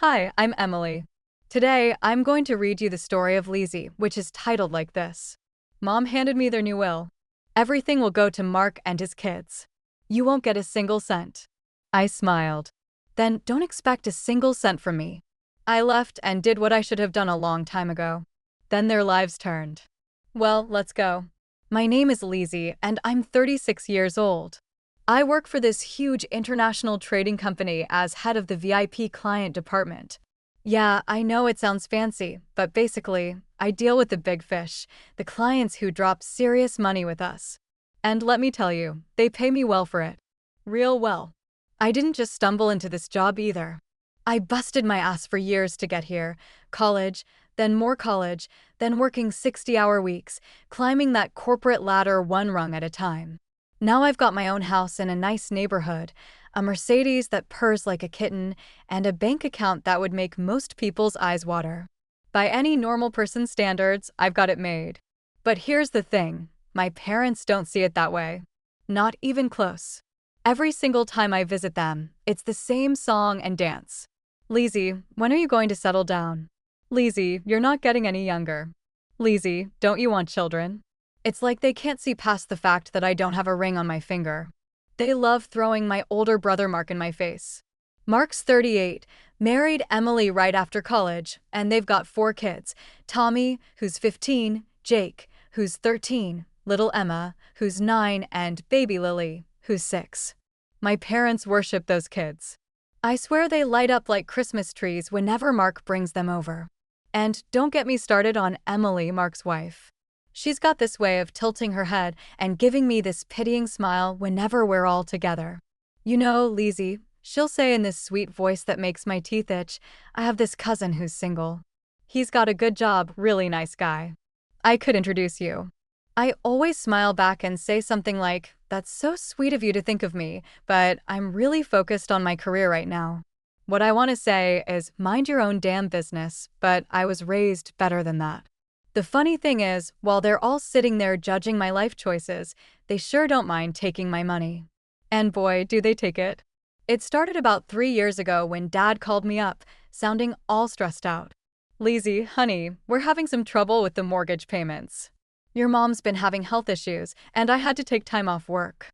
Hi, I'm Emily. Today, I'm going to read you the story of Lizzie, which is titled like this. Mom handed me their new will. Everything will go to Mark and his kids. You won't get a single cent. I smiled. Then don't expect a single cent from me. I left and did what I should have done a long time ago. Then their lives turned. Well, let's go. My name is Lizzie, and I'm 36 years old. I work for this huge international trading company as head of the VIP client department. Yeah, I know it sounds fancy, but basically, I deal with the big fish, the clients who drop serious money with us. And let me tell you, they pay me well for it. Real well. I didn't just stumble into this job either. I busted my ass for years to get here. College, then more college, then working 60-hour weeks, climbing that corporate ladder one rung at a time. Now I've got my own house in a nice neighborhood, a Mercedes that purrs like a kitten, and a bank account that would make most people's eyes water. By any normal person's standards, I've got it made. But here's the thing, my parents don't see it that way. Not even close. Every single time I visit them, it's the same song and dance. Lizzie, when are you going to settle down? Lizzie, you're not getting any younger. Lizzie, don't you want children? It's like they can't see past the fact that I don't have a ring on my finger. They love throwing my older brother Mark in my face. Mark's 38, married Emily right after college, and they've got 4 kids. Tommy, who's 15, Jake, who's 13, little Emma, who's 9, and baby Lily, who's 6. My parents worship those kids. I swear they light up like Christmas trees whenever Mark brings them over. And don't get me started on Emily, Mark's wife. She's got this way of tilting her head and giving me this pitying smile whenever we're all together. You know, Lizzie, she'll say in this sweet voice that makes my teeth itch, I have this cousin who's single. He's got a good job, really nice guy. I could introduce you. I always smile back and say something like, that's so sweet of you to think of me, but I'm really focused on my career right now. What I want to say is, mind your own damn business, but I was raised better than that. The funny thing is, while they're all sitting there judging my life choices, they sure don't mind taking my money. And boy, do they take it. It started about 3 years ago when Dad called me up, sounding all stressed out. Lizzie, honey, we're having some trouble with the mortgage payments. Your mom's been having health issues, and I had to take time off work.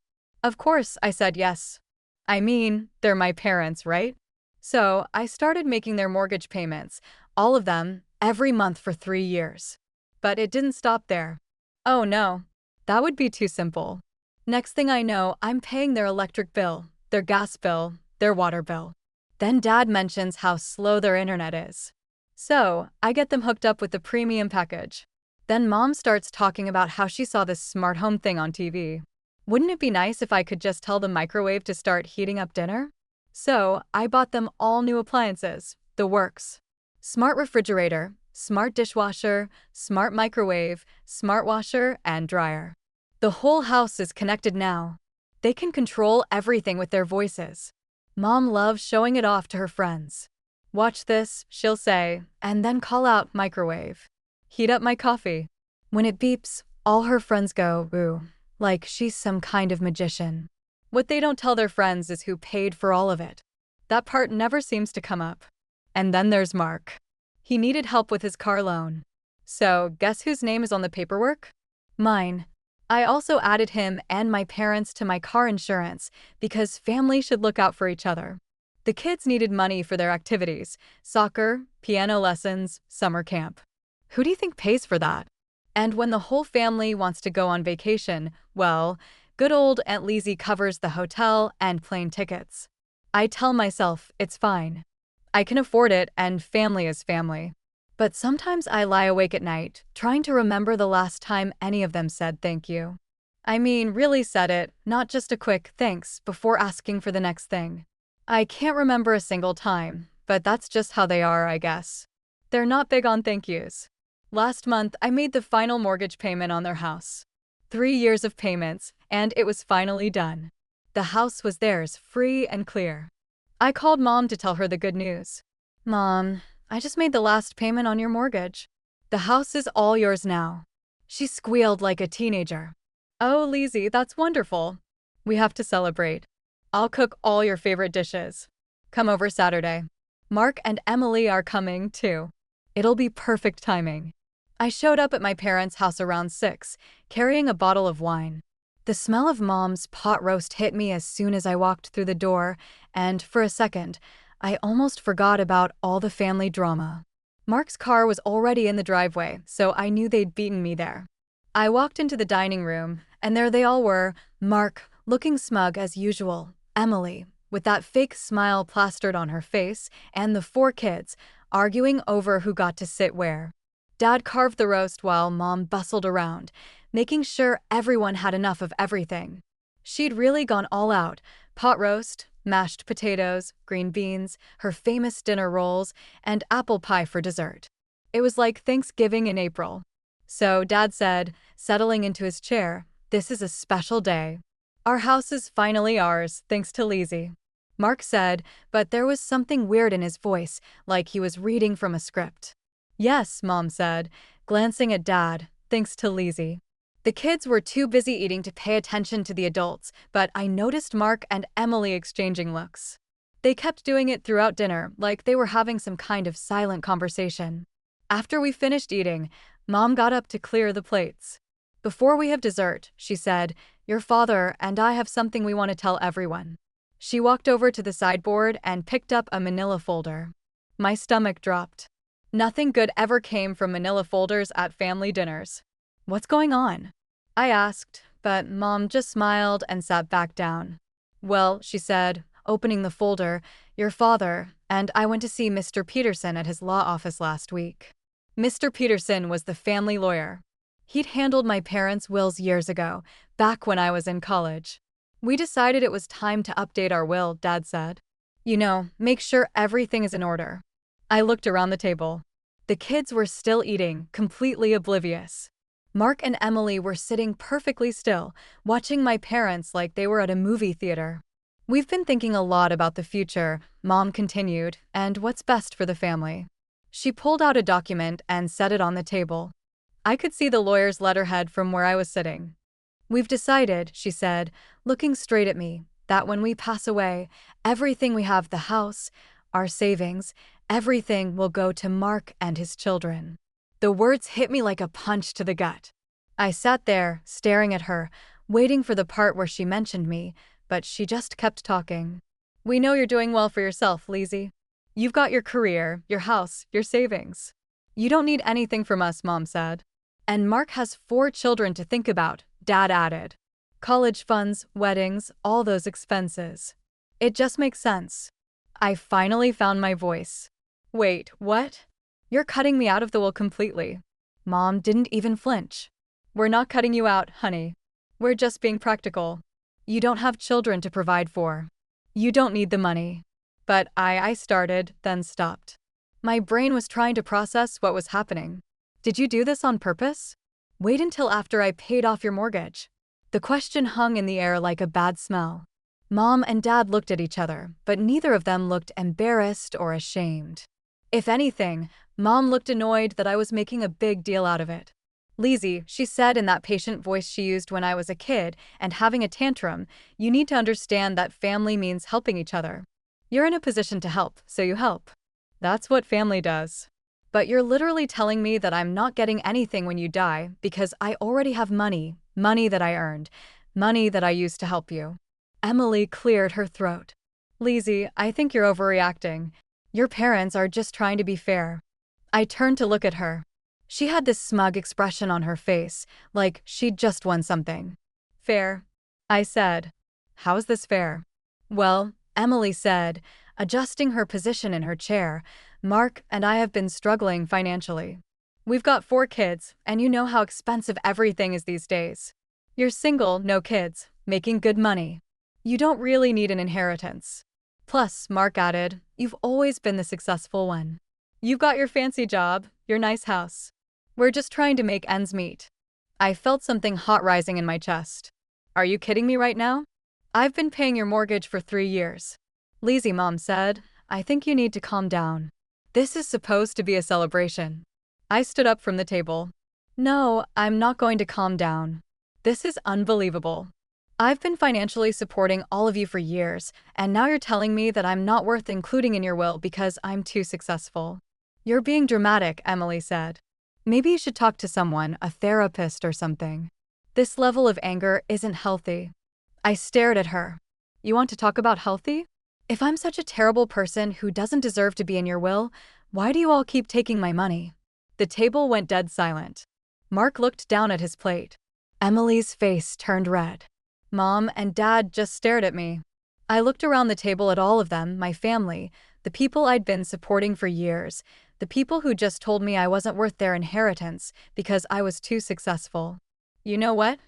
Of course, I said yes. I mean, they're my parents, right? So, I started making their mortgage payments, all of them, every month for 3 years. But it didn't stop there. Oh no, that would be too simple. Next thing I know, I'm paying their electric bill, their gas bill, their water bill. Then Dad mentions how slow their internet is. So, I get them hooked up with the premium package. Then Mom starts talking about how she saw this smart home thing on TV. Wouldn't it be nice if I could just tell the microwave to start heating up dinner? So, I bought them all new appliances, the works. Smart refrigerator, smart dishwasher, smart microwave, smart washer, and dryer. The whole house is connected now. They can control everything with their voices. Mom loves showing it off to her friends. Watch this, she'll say, and then call out microwave. Heat up my coffee. When it beeps, all her friends go, ooh, like she's some kind of magician. What they don't tell their friends is who paid for all of it. That part never seems to come up. And then there's Mark. He needed help with his car loan. So, guess whose name is on the paperwork? Mine. I also added him and my parents to my car insurance because family should look out for each other. The kids needed money for their activities, soccer, piano lessons, summer camp. Who do you think pays for that? And when the whole family wants to go on vacation, well, good old Aunt Lizzie covers the hotel and plane tickets. I tell myself it's fine. I can afford it and family is family. But sometimes I lie awake at night, trying to remember the last time any of them said thank you. I mean, really said it, not just a quick thanks before asking for the next thing. I can't remember a single time, but that's just how they are, I guess. They're not big on thank yous. Last month, I made the final mortgage payment on their house. 3 years of payments, and it was finally done. The house was theirs, free and clear. I called Mom to tell her the good news. Mom, I just made the last payment on your mortgage. The house is all yours now. She squealed like a teenager. Oh, Lizzie, that's wonderful. We have to celebrate. I'll cook all your favorite dishes. Come over Saturday. Mark and Emily are coming, too. It'll be perfect timing. I showed up at my parents' house around 6, carrying a bottle of wine. The smell of Mom's pot roast hit me as soon as I walked through the door, and for a second, I almost forgot about all the family drama. Mark's car was already in the driveway, so I knew they'd beaten me there. I walked into the dining room, and there they all were, Mark, looking smug as usual, Emily, with that fake smile plastered on her face, and the 4 kids, arguing over who got to sit where. Dad carved the roast while Mom bustled around, making sure everyone had enough of everything. She'd really gone all out: pot roast, mashed potatoes, green beans, her famous dinner rolls, and apple pie for dessert. It was like Thanksgiving in April. So Dad said, settling into his chair, "This is a special day. Our house is finally ours, thanks to Lizzie." Mark said, but there was something weird in his voice, like he was reading from a script. "Yes," Mom said, glancing at Dad, "thanks to Lizzie." The kids were too busy eating to pay attention to the adults, but I noticed Mark and Emily exchanging looks. They kept doing it throughout dinner, like they were having some kind of silent conversation. After we finished eating, Mom got up to clear the plates. "Before we have dessert," she said, "your father and I have something we want to tell everyone." She walked over to the sideboard and picked up a manila folder. My stomach dropped. Nothing good ever came from manila folders at family dinners. "What's going on?" I asked, but Mom just smiled and sat back down. "Well," she said, opening the folder, "your father and I went to see Mr. Peterson at his law office last week." Mr. Peterson was the family lawyer. He'd handled my parents' wills years ago, back when I was in college. "We decided it was time to update our will," Dad said. "You know, make sure everything is in order." I looked around the table. The kids were still eating, completely oblivious. Mark and Emily were sitting perfectly still, watching my parents like they were at a movie theater. "We've been thinking a lot about the future," Mom continued, "and what's best for the family." She pulled out a document and set it on the table. I could see the lawyer's letterhead from where I was sitting. "We've decided," she said, looking straight at me, "that when we pass away, everything we have, the house, our savings, everything will go to Mark and his children." The words hit me like a punch to the gut. I sat there, staring at her, waiting for the part where she mentioned me, but she just kept talking. "We know you're doing well for yourself, Lizzie. You've got your career, your house, your savings. You don't need anything from us," Mom said. "And Mark has 4 children to think about," Dad added. "College funds, weddings, all those expenses. It just makes sense." I finally found my voice. "Wait, what? You're cutting me out of the will completely." Mom didn't even flinch. "We're not cutting you out, honey. We're just being practical. You don't have children to provide for. You don't need the money." But I started, then stopped. My brain was trying to process what was happening. "Did you do this on purpose? Wait until after I paid off your mortgage." The question hung in the air like a bad smell. Mom and Dad looked at each other, but neither of them looked embarrassed or ashamed. If anything, Mom looked annoyed that I was making a big deal out of it. "Lizzie," she said in that patient voice she used when I was a kid and having a tantrum, "you need to understand that family means helping each other. You're in a position to help, so you help. That's what family does. But you're literally telling me that I'm not getting anything when you die because I already have money, money that I earned, money that I used to help you." Emily cleared her throat. "Lizzie, I think you're overreacting. Your parents are just trying to be fair." I turned to look at her. She had this smug expression on her face, like she'd just won something. "Fair?" I said. "How is this fair?" "Well," Emily said, adjusting her position in her chair, "Mark and I have been struggling financially. We've got 4 kids, and you know how expensive everything is these days. You're single, no kids, making good money. You don't really need an inheritance. Plus," Mark added, "you've always been the successful one. You've got your fancy job, your nice house. We're just trying to make ends meet." I felt something hot rising in my chest. "Are you kidding me right now? I've been paying your mortgage for 3 years. "Lizzie," Mom said, "I think you need to calm down. This is supposed to be a celebration." I stood up from the table. "No, I'm not going to calm down. This is unbelievable. I've been financially supporting all of you for years, and now you're telling me that I'm not worth including in your will because I'm too successful. You're being dramatic, Emily said. Maybe you should talk to someone, a therapist or something. This level of anger isn't healthy. I stared at her. You want to talk about healthy? If I'm such a terrible person who doesn't deserve to be in your will, why do you all keep taking my money? The table went dead silent. Mark looked down at his plate. Emily's face turned red. Mom and Dad just stared at me. I looked around the table at all of them, my family, the people I'd been supporting for years, the people who just told me I wasn't worth their inheritance because I was too successful. You know what?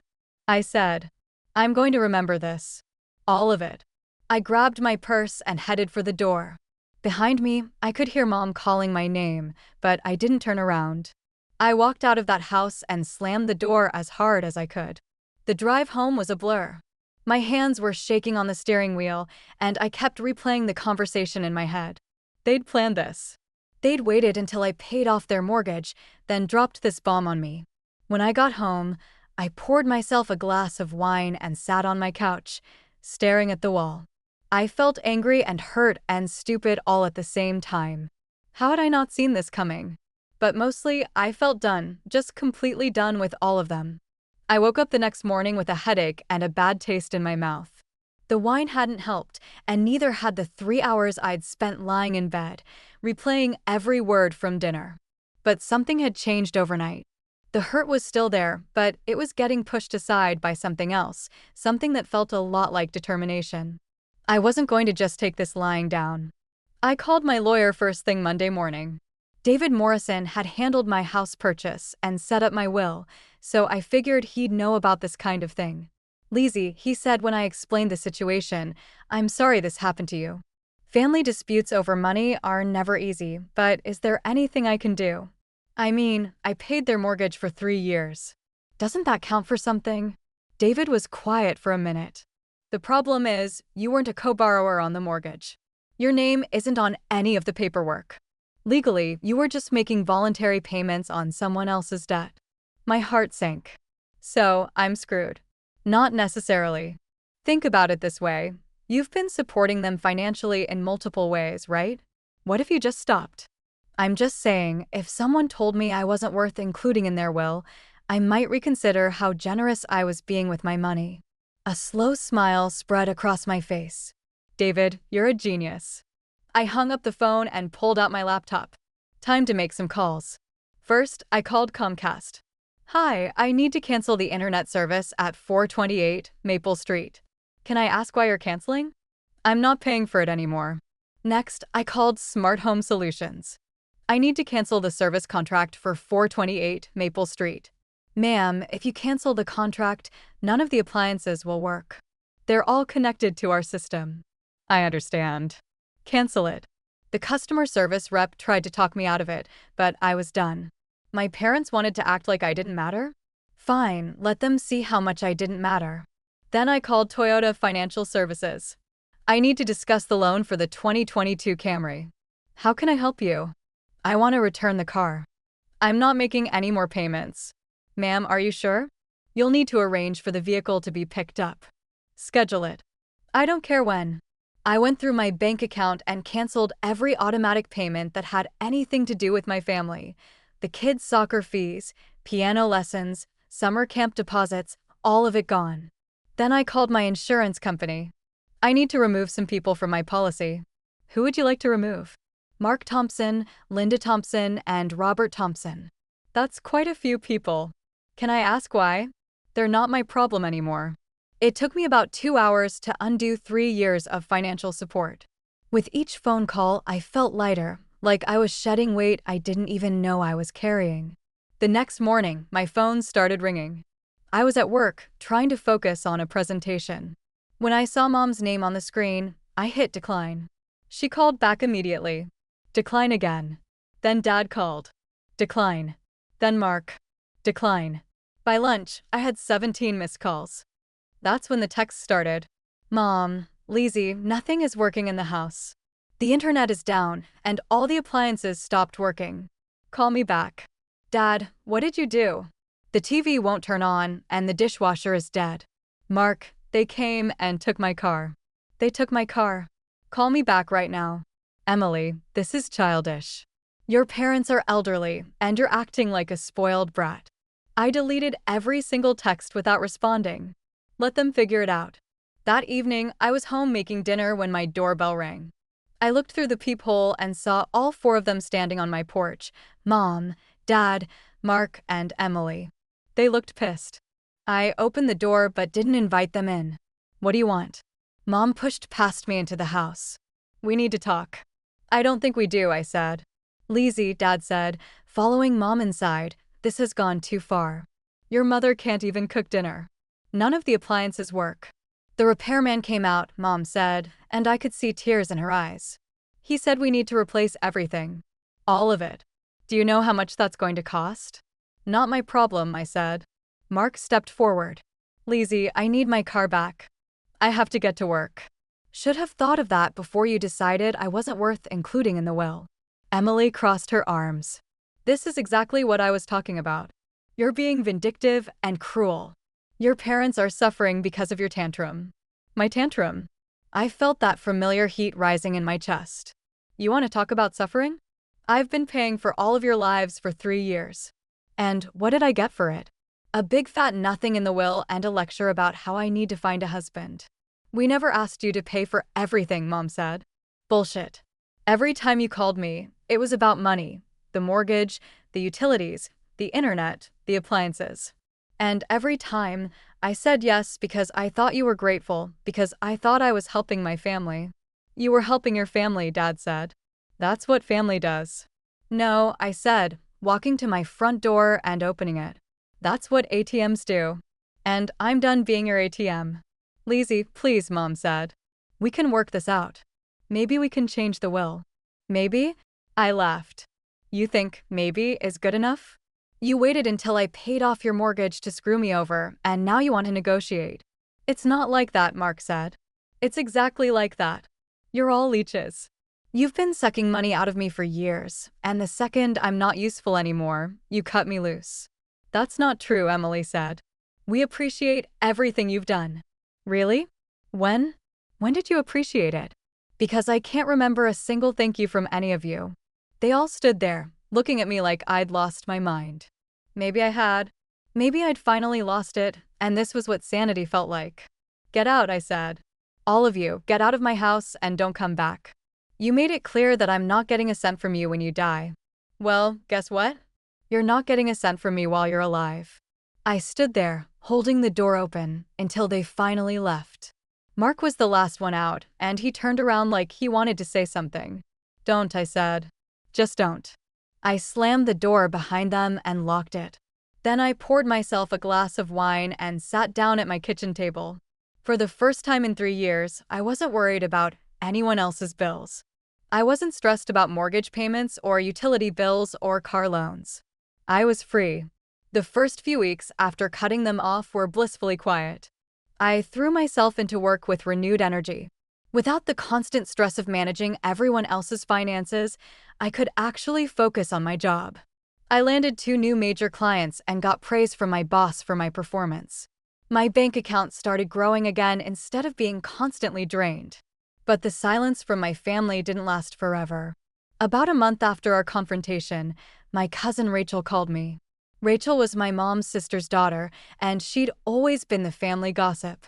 I said. I'm going to remember this. All of it. I grabbed my purse and headed for the door. Behind me, I could hear Mom calling my name, but I didn't turn around. I walked out of that house and slammed the door as hard as I could. The drive home was a blur. My hands were shaking on the steering wheel, and I kept replaying the conversation in my head. They'd planned this. They'd waited until I paid off their mortgage, then dropped this bomb on me. When I got home, I poured myself a glass of wine and sat on my couch, staring at the wall. I felt angry and hurt and stupid all at the same time. How had I not seen this coming? But mostly, I felt done, just completely done with all of them. I woke up the next morning with a headache and a bad taste in my mouth. The wine hadn't helped, and neither had the 3 hours I'd spent lying in bed, replaying every word from dinner. But something had changed overnight. The hurt was still there, but it was getting pushed aside by something else, something that felt a lot like determination. I wasn't going to just take this lying down. I called my lawyer first thing Monday morning. David Morrison had handled my house purchase and set up my will, so I figured he'd know about this kind of thing. Lizzie, he said when I explained the situation, I'm sorry this happened to you. Family disputes over money are never easy, but is there anything I can do? I mean, I paid their mortgage for 3 years. Doesn't that count for something? David was quiet for a minute. The problem is, you weren't a co-borrower on the mortgage. Your name isn't on any of the paperwork. Legally, you were just making voluntary payments on someone else's debt. My heart sank. So, I'm screwed. Not necessarily. Think about it this way. You've been supporting them financially in multiple ways, right? What if you just stopped? I'm just saying, if someone told me I wasn't worth including in their will, I might reconsider how generous I was being with my money. A slow smile spread across my face. David, you're a genius. I hung up the phone and pulled out my laptop. Time to make some calls. First, I called Comcast. Hi, I need to cancel the internet service at 428 Maple Street. Can I ask why you're canceling? I'm not paying for it anymore. Next, I called Smart Home Solutions. I need to cancel the service contract for 428 Maple Street. Ma'am, if you cancel the contract, none of the appliances will work. They're all connected to our system. I understand. Cancel it. The customer service rep tried to talk me out of it, but I was done. My parents wanted to act like I didn't matter? Fine, let them see how much I didn't matter. Then I called Toyota Financial Services. I need to discuss the loan for the 2022 Camry. How can I help you? I want to return the car. I'm not making any more payments. Ma'am, are you sure? You'll need to arrange for the vehicle to be picked up. Schedule it. I don't care when. I went through my bank account and canceled every automatic payment that had anything to do with my family. The kids' soccer fees, piano lessons, summer camp deposits, all of it gone. Then I called my insurance company. I need to remove some people from my policy. Who would you like to remove? Mark Thompson, Linda Thompson, and Robert Thompson. That's quite a few people. Can I ask why? They're not my problem anymore. It took me about 2 hours to undo 3 years of financial support. With each phone call, I felt lighter, like I was shedding weight I didn't even know I was carrying. The next morning, my phone started ringing. I was at work, trying to focus on a presentation. When I saw Mom's name on the screen, I hit decline. She called back immediately. Decline again. Then Dad called. Decline. Then Mark. Decline. By lunch, I had 17 missed calls. That's when the text started. Mom, Lizzie, nothing is working in the house. The internet is down, and all the appliances stopped working. Call me back. Dad, what did you do? The TV won't turn on, and the dishwasher is dead. Mark, They came and took my car. They took my car. Call me back right now. Emily, this is childish. Your parents are elderly, and you're acting like a spoiled brat. I deleted every single text without responding. Let them figure it out. That evening, I was home making dinner when my doorbell rang. I looked through the peephole and saw all four of them standing on my porch: Mom, Dad, Mark, and Emily. They looked pissed. I opened the door but didn't invite them in. What do you want? Mom pushed past me into the house. We need to talk. I don't think we do, I said. Lizzie, Dad said, following Mom inside, this has gone too far. Your mother can't even cook dinner. None of the appliances work. The repairman came out, Mom said, and I could see tears in her eyes. He said we need to replace everything. All of it. Do you know how much that's going to cost? Not my problem, I said. Mark stepped forward. Lizzie, I need my car back. I have to get to work. Should have thought of that before you decided I wasn't worth including in the will. Emily crossed her arms. This is exactly what I was talking about. You're being vindictive and cruel. Your parents are suffering because of your tantrum. My tantrum? I felt that familiar heat rising in my chest. You want to talk about suffering? I've been paying for all of your lives for 3 years. And what did I get for it? A big fat nothing in the will and a lecture about how I need to find a husband. We never asked you to pay for everything, Mom said. Bullshit. Every time you called me, it was about money, the mortgage, the utilities, the internet, the appliances. And every time, I said yes because I thought you were grateful, because I thought I was helping my family. You were helping your family, Dad said. That's what family does. No, I said, walking to my front door and opening it. That's what ATMs do. And I'm done being your ATM. Lizzie, please, Mom said. We can work this out. Maybe we can change the will. Maybe? I laughed. You think maybe is good enough? You waited until I paid off your mortgage to screw me over, and now you want to negotiate. It's not like that, Mark said. It's exactly like that. You're all leeches. You've been sucking money out of me for years, and the second I'm not useful anymore, you cut me loose. That's not true, Emily said. We appreciate everything you've done. Really? When? When did you appreciate it? Because I can't remember a single thank you from any of you. They all stood there, looking at me like I'd lost my mind. Maybe I had. Maybe I'd finally lost it, and this was what sanity felt like. Get out, I said. All of you, get out of my house and don't come back. You made it clear that I'm not getting a cent from you when you die. Well, guess what? You're not getting a cent from me while you're alive. I stood there, holding the door open, until they finally left. Mark was the last one out, and he turned around like he wanted to say something. Don't, I said. Just don't. I slammed the door behind them and locked it. Then I poured myself a glass of wine and sat down at my kitchen table. For the first time in 3 years, I wasn't worried about anyone else's bills. I wasn't stressed about mortgage payments or utility bills or car loans. I was free. The first few weeks after cutting them off were blissfully quiet. I threw myself into work with renewed energy. Without the constant stress of managing everyone else's finances, I could actually focus on my job. I landed 2 new major clients and got praise from my boss for my performance. My bank account started growing again instead of being constantly drained. But the silence from my family didn't last forever. About a month after our confrontation, my cousin Rachel called me. Rachel was my mom's sister's daughter, and she'd always been the family gossip.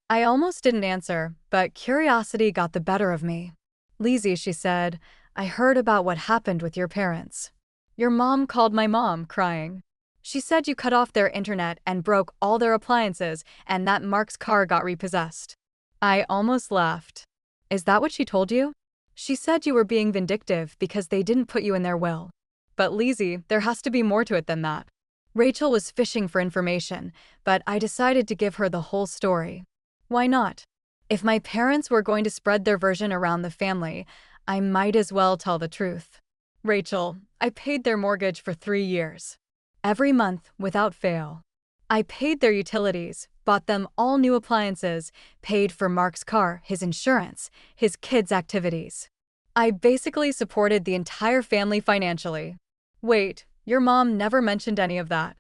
I almost didn't answer, but curiosity got the better of me. Lizzie, she said, I heard about what happened with your parents. Your mom called my mom, crying. She said you cut off their internet and broke all their appliances, and that Mark's car got repossessed. I almost laughed. Is that what she told you? She said you were being vindictive because they didn't put you in their will. But Lizzie, there has to be more to it than that. Rachel was fishing for information, but I decided to give her the whole story. Why not? If my parents were going to spread their version around the family, I might as well tell the truth. Rachel, I paid their mortgage for 3 years. Every month, without fail. I paid their utilities, bought them all new appliances, paid for Mark's car, his insurance, his kids' activities. I basically supported the entire family financially. Wait, your mom never mentioned any of that.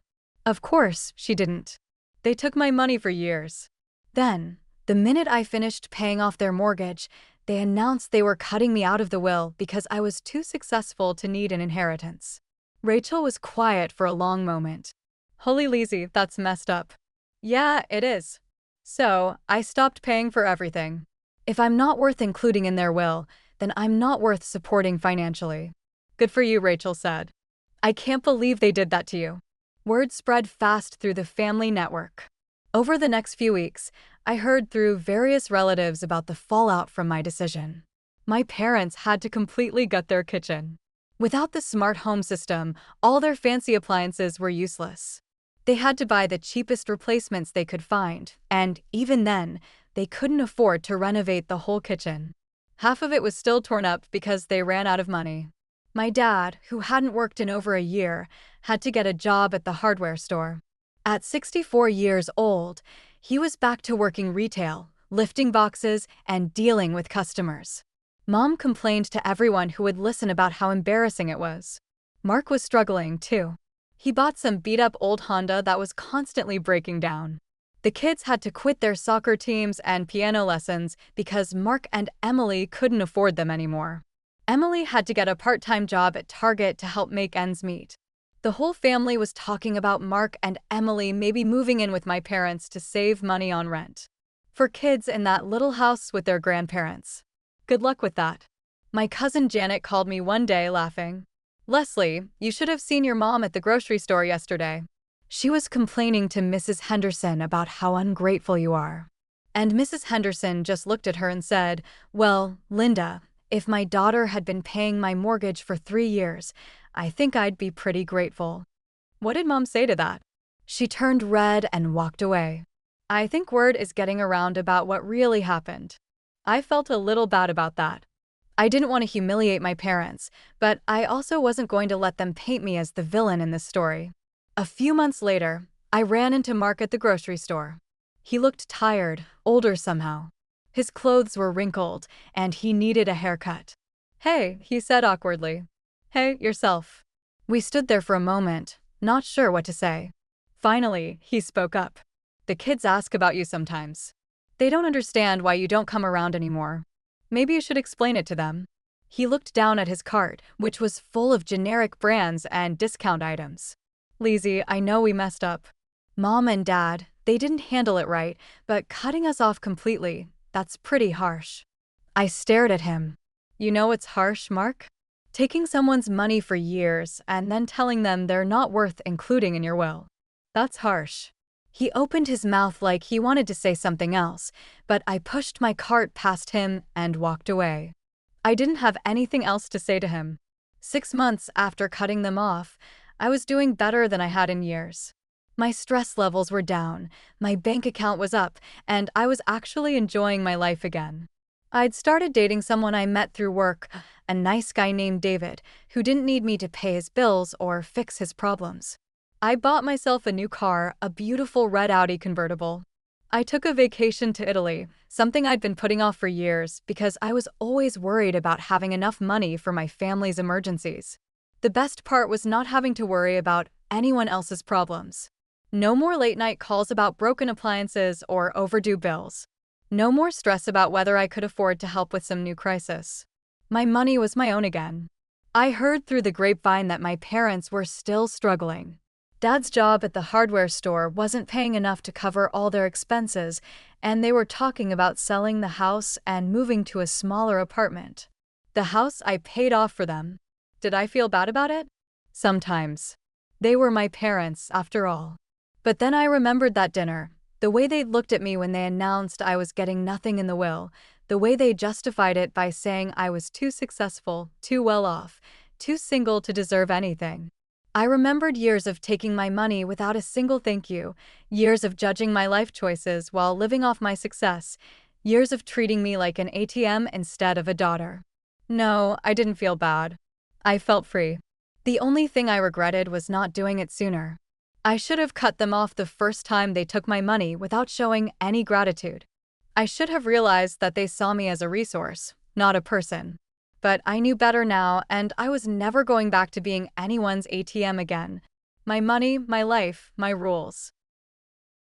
Of course, she didn't. They took my money for years. Then, The minute I finished paying off their mortgage, they announced they were cutting me out of the will because I was too successful to need an inheritance. Rachel was quiet for a long moment. Holy Lizzie, that's messed up. Yeah, it is. So, I stopped paying for everything. If I'm not worth including in their will, then I'm not worth supporting financially. Good for you, Rachel said. I can't believe they did that to you. Word spread fast through the family network. Over the next few weeks, I heard through various relatives about the fallout from my decision. My parents had to completely gut their kitchen. Without the smart home system, all their fancy appliances were useless. They had to buy the cheapest replacements they could find, and even then, they couldn't afford to renovate the whole kitchen. Half of it was still torn up because they ran out of money. My dad, who hadn't worked in over a year, had to get a job at the hardware store. At 64 years old, he was back to working retail, lifting boxes, and dealing with customers. Mom complained to everyone who would listen about how embarrassing it was. Mark was struggling, too. He bought some beat-up old Honda that was constantly breaking down. The kids had to quit their soccer teams and piano lessons because Mark and Emily couldn't afford them anymore. Emily had to get a part-time job at Target to help make ends meet. The whole family was talking about Mark and Emily maybe moving in with my parents to save money on rent. For kids in that little house with their grandparents. Good luck with that. My cousin Janet called me one day laughing. Leslie, you should have seen your mom at the grocery store yesterday. She was complaining to Mrs. Henderson about how ungrateful you are. And Mrs. Henderson just looked at her and said, "Well, Linda, if my daughter had been paying my mortgage for 3 years, I think I'd be pretty grateful." What did Mom say to that? She turned red and walked away. I think word is getting around about what really happened. I felt a little bad about that. I didn't want to humiliate my parents, but I also wasn't going to let them paint me as the villain in this story. A few months later, I ran into Mark at the grocery store. He looked tired, older somehow. His clothes were wrinkled, and he needed a haircut. "Hey," he said awkwardly. "Hey, yourself." We stood there for a moment, not sure what to say. Finally, he spoke up. "The kids ask about you sometimes. They don't understand why you don't come around anymore. Maybe you should explain it to them." He looked down at his cart, which was full of generic brands and discount items. "Lizzie, I know we messed up. Mom and Dad, they didn't handle it right, but cutting us off completely, that's pretty harsh." I stared at him. "You know what's harsh, Mark? Taking someone's money for years and then telling them they're not worth including in your will. That's harsh." He opened his mouth like he wanted to say something else, but I pushed my cart past him and walked away. I didn't have anything else to say to him. 6 months after cutting them off, I was doing better than I had in years. My stress levels were down, my bank account was up, and I was actually enjoying my life again. I'd started dating someone I met through work, a nice guy named David, who didn't need me to pay his bills or fix his problems. I bought myself a new car, a beautiful red Audi convertible. I took a vacation to Italy, something I'd been putting off for years because I was always worried about having enough money for my family's emergencies. The best part was not having to worry about anyone else's problems. No more late-night calls about broken appliances or overdue bills. No more stress about whether I could afford to help with some new crisis. My money was my own again. I heard through the grapevine that my parents were still struggling. Dad's job at the hardware store wasn't paying enough to cover all their expenses, and they were talking about selling the house and moving to a smaller apartment. The house I paid off for them. Did I feel bad about it? Sometimes. They were my parents, after all. But then I remembered that dinner, the way they'd looked at me when they announced I was getting nothing in the will, the way they justified it by saying I was too successful, too well off, too single to deserve anything. I remembered years of taking my money without a single thank you, years of judging my life choices while living off my success, years of treating me like an ATM instead of a daughter. No, I didn't feel bad. I felt free. The only thing I regretted was not doing it sooner. I should have cut them off the first time they took my money without showing any gratitude. I should have realized that they saw me as a resource, not a person. But I knew better now, and I was never going back to being anyone's ATM again. My money, my life, my rules.